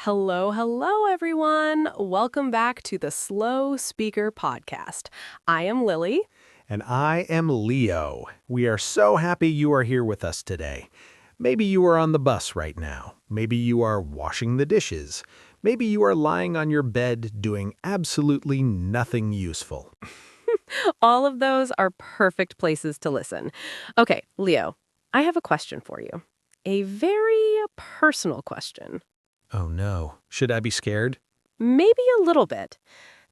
Hello, hello, everyone. Welcome back to the Slow Speaker Podcast. I am Lily. And I am Leo. We are so happy you are here with us today. Maybe you are on the bus right now. Maybe you are washing the dishes. Maybe you are lying on your bed doing absolutely nothing useful. All of those are perfect places to listen. Okay, Leo, I have a question for you. A very personal question. Oh no, should I be scared? Maybe a little bit.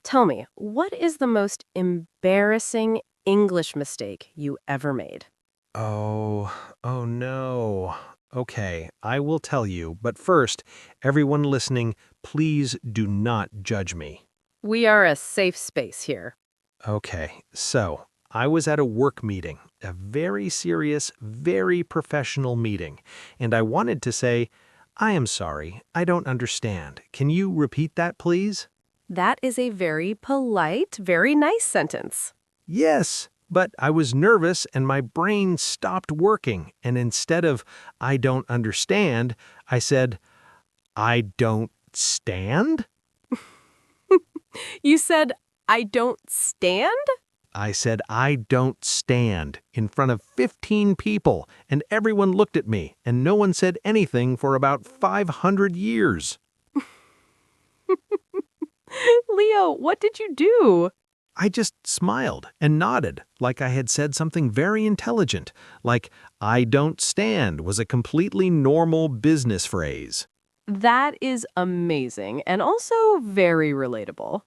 Tell me, what is the most embarrassing English mistake you ever made? Oh no. Okay, I will tell you, but first, everyone listening, please do not judge me. We are a safe space here. Okay, so I was at a work meeting, a very serious, very professional meeting, and I wanted to say, I am sorry, I don't understand. Can you repeat that, please? That is a very polite, very nice sentence. Yes, but I was nervous and my brain stopped working, and instead of I don't understand, I said, I don't stand? You said, I don't stand? I said, I don't stand in front of 15 people, and everyone looked at me, and no one said anything for about 500 years. Leo, what did you do? I just smiled and nodded, like I had said something very intelligent, like, I don't stand was a completely normal business phrase. That is amazing and also very relatable.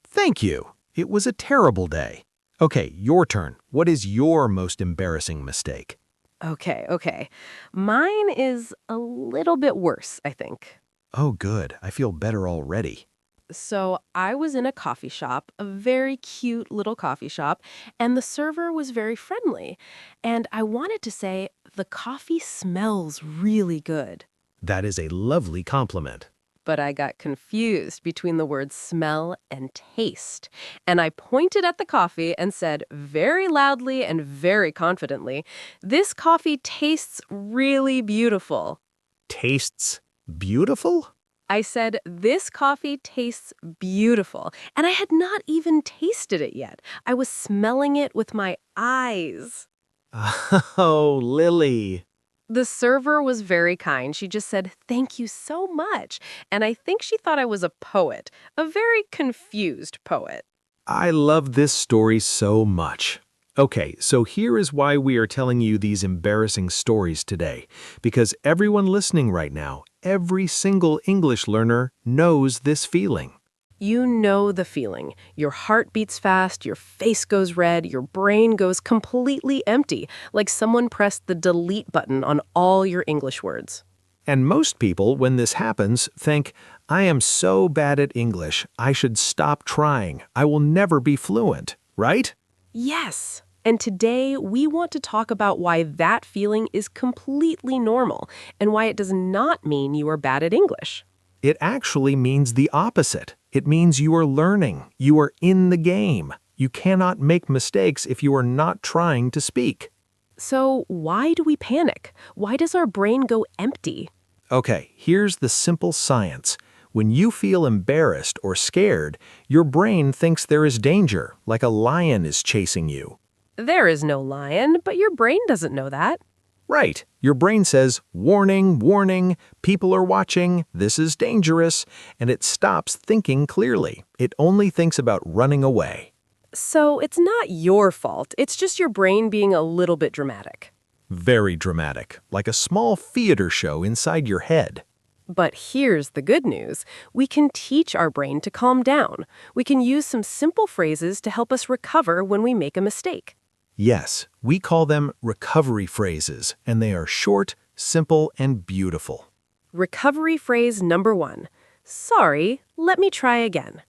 Thank you. It was a terrible day. Okay, your turn. What is your most embarrassing mistake? Okay. Mine is a little bit worse, I think. Oh, good. I feel better already. So I was in a coffee shop, a very cute little coffee shop, and the server was very friendly. And I wanted to say, the coffee smells really good. That is a lovely compliment. But I got confused between the words smell and taste. And I pointed at the coffee and said very loudly and very confidently, "This coffee tastes really beautiful." Tastes beautiful? I said, "This coffee tastes beautiful." And I had not even tasted it yet. I was smelling it with my eyes. Oh, Lily. The server was very kind. She just said, "Thank you so much." And I think she thought I was a poet, a very confused poet. I love this story so much. Okay, so here is why we are telling you these embarrassing stories today. Because everyone listening right now, every single English learner knows this feeling. You know the feeling. Your heart beats fast, your face goes red, your brain goes completely empty, like someone pressed the delete button on all your English words. And most people, when this happens, think, I am so bad at English, I should stop trying. I will never be fluent, right? Yes. And today we want to talk about why that feeling is completely normal and why it does not mean you are bad at English. It actually means the opposite. It means you are learning. You are in the game. You cannot make mistakes if you are not trying to speak. So why do we panic? Why does our brain go empty? Okay, here's the simple science. When you feel embarrassed or scared, your brain thinks there is danger, like a lion is chasing you. There is no lion, but your brain doesn't know that. Right. Your brain says, warning, warning, people are watching, this is dangerous, and it stops thinking clearly. It only thinks about running away. So it's not your fault. It's just your brain being a little bit dramatic. Very dramatic, like a small theater show inside your head. But here's the good news. We can teach our brain to calm down. We can use some simple phrases to help us recover when we make a mistake. Yes, we call them recovery phrases, and they are short, simple, and beautiful. Recovery phrase number 1. Sorry, let me try again.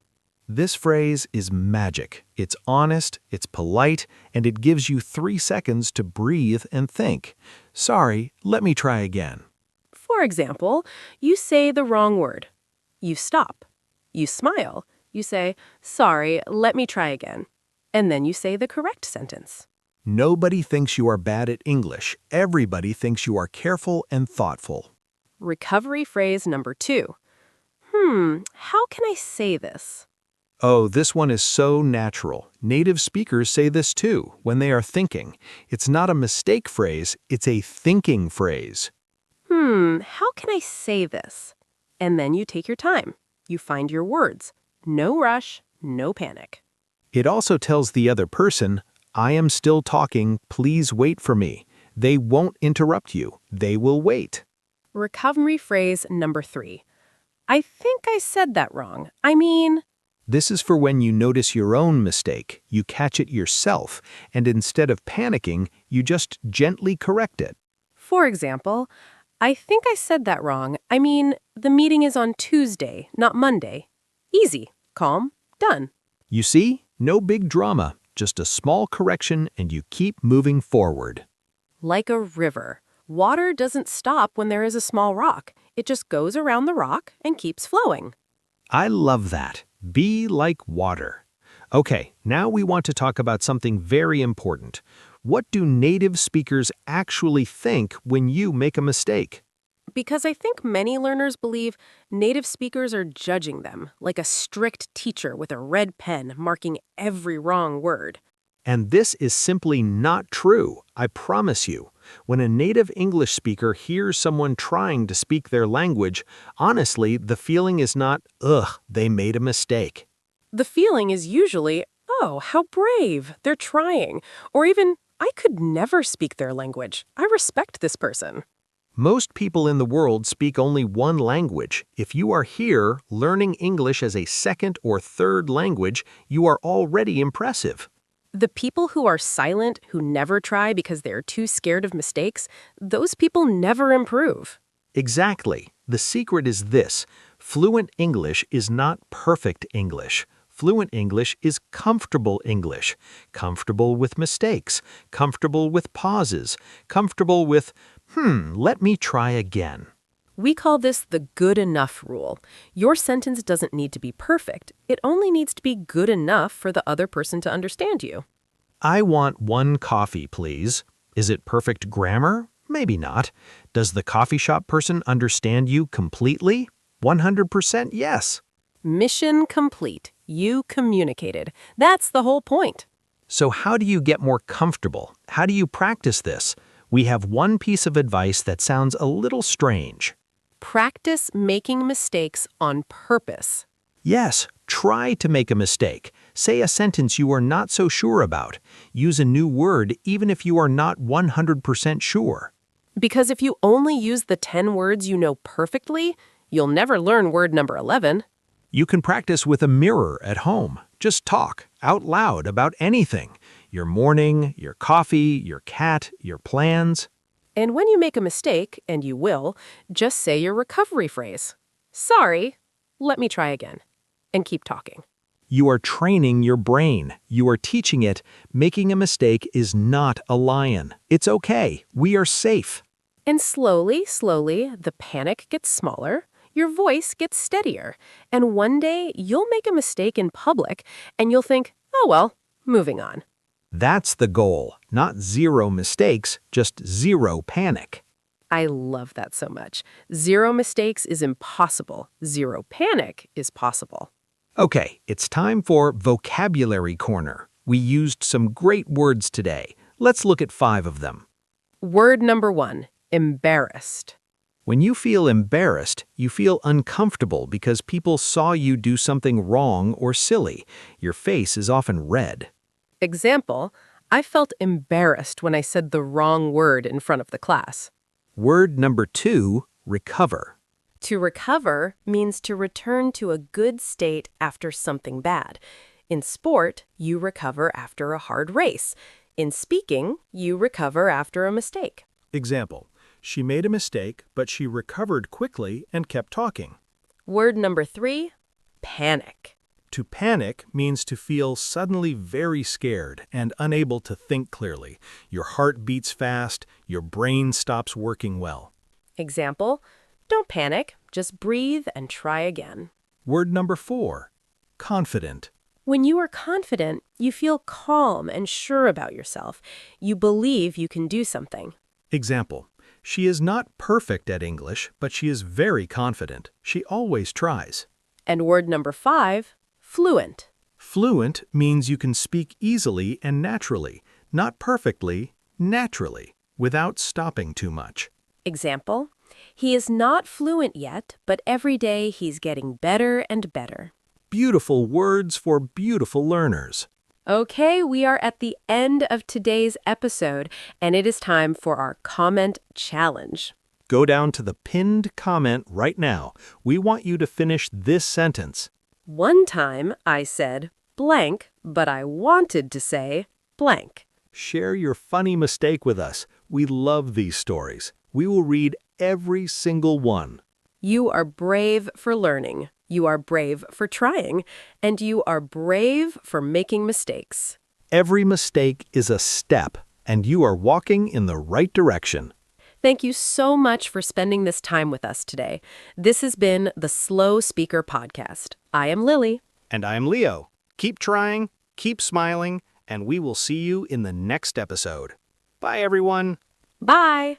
This phrase is magic. It's honest, it's polite, and it gives you 3 seconds to breathe and think. Sorry, let me try again. For example, you say the wrong word. You stop. You smile. You say, "Sorry, let me try again." And then you say the correct sentence. Nobody thinks you are bad at English. Everybody thinks you are careful and thoughtful. Recovery phrase number 2. How can I say this? Oh, this one is so natural. Native speakers say this too, when they are thinking. It's not a mistake phrase, it's a thinking phrase. How can I say this? And then you take your time. You find your words. No rush, no panic. It also tells the other person, I am still talking, please wait for me. They won't interrupt you. They will wait. Recovery phrase number 3. I think I said that wrong. This is for when you notice your own mistake, you catch it yourself, and instead of panicking, you just gently correct it. For example, I think I said that wrong. The meeting is on Tuesday, not Monday. Easy, calm, done. You see? No big drama, just a small correction and you keep moving forward. Like a river. Water doesn't stop when there is a small rock. It just goes around the rock and keeps flowing. I love that. Be like water. Okay, now we want to talk about something very important. What do native speakers actually think when you make a mistake? Because I think many learners believe native speakers are judging them, like a strict teacher with a red pen marking every wrong word. And this is simply not true, I promise you. When a native English speaker hears someone trying to speak their language, honestly, the feeling is not, ugh, they made a mistake. The feeling is usually, oh, how brave, they're trying, or even, I could never speak their language. I respect this person. Most people in the world speak only one language. If you are here learning English as a second or third language, you are already impressive. The people who are silent, who never try because they're too scared of mistakes, those people never improve. Exactly. The secret is this. Fluent English is not perfect English. Fluent English is comfortable English. Comfortable with mistakes. Comfortable with pauses. Comfortable with, let me try again. We call this the good enough rule. Your sentence doesn't need to be perfect. It only needs to be good enough for the other person to understand you. I want 1 coffee, please. Is it perfect grammar? Maybe not. Does the coffee shop person understand you completely? 100% yes. Mission complete. You communicated. That's the whole point. So how do you get more comfortable? How do you practice this? We have one piece of advice that sounds a little strange. Practice making mistakes on purpose. Yes, try to make a mistake. Say a sentence you are not so sure about. Use a new word even if you are not 100% sure. Because if you only use the 10 words you know perfectly, you'll never learn word number 11. You can practice with a mirror at home. Just talk out loud about anything. Your morning, your coffee, your cat, your plans. And when you make a mistake, and you will, just say your recovery phrase. Sorry, let me try again. And keep talking. You are training your brain. You are teaching it, making a mistake is not a lion. It's okay. We are safe. And slowly, the panic gets smaller, your voice gets steadier, and one day you'll make a mistake in public, and you'll think, oh well, moving on. That's the goal. Not 0 mistakes, just 0 panic. I love that so much. 0 mistakes is impossible. 0 panic is possible. Okay, it's time for Vocabulary Corner. We used some great words today. Let's look at 5 of them. Word number 1, embarrassed. When you feel embarrassed, you feel uncomfortable because people saw you do something wrong or silly. Your face is often red. Example, I felt embarrassed when I said the wrong word in front of the class. Word number 2, recover. To recover means to return to a good state after something bad. In sport, you recover after a hard race. In speaking, you recover after a mistake. Example, she made a mistake, but she recovered quickly and kept talking. Word number 3, panic. To panic means to feel suddenly very scared and unable to think clearly. Your heart beats fast, your brain stops working well. Example, don't panic, just breathe and try again. Word number 4, confident. When you are confident, you feel calm and sure about yourself. You believe you can do something. Example, She is not perfect at English, but she is very confident. She always tries. And word number 5, fluent. Fluent means you can speak easily and naturally, not perfectly, naturally, without stopping too much. Example, he is not fluent yet, but every day he's getting better and better. Beautiful words for beautiful learners. Okay, we are at the end of today's episode, and it is time for our comment challenge. Go down to the pinned comment right now. We want you to finish this sentence. One time I said blank, but I wanted to say blank. Share your funny mistake with us. We love these stories. We will read every single one. You are brave for learning. You are brave for trying, and you are brave for making mistakes. Every mistake is a step, and you are walking in the right direction. Thank you so much for spending this time with us today. This has been the Slow Speaker Podcast. I am Lily. And I'm Leo. Keep trying, keep smiling, and we will see you in the next episode. Bye, everyone. Bye.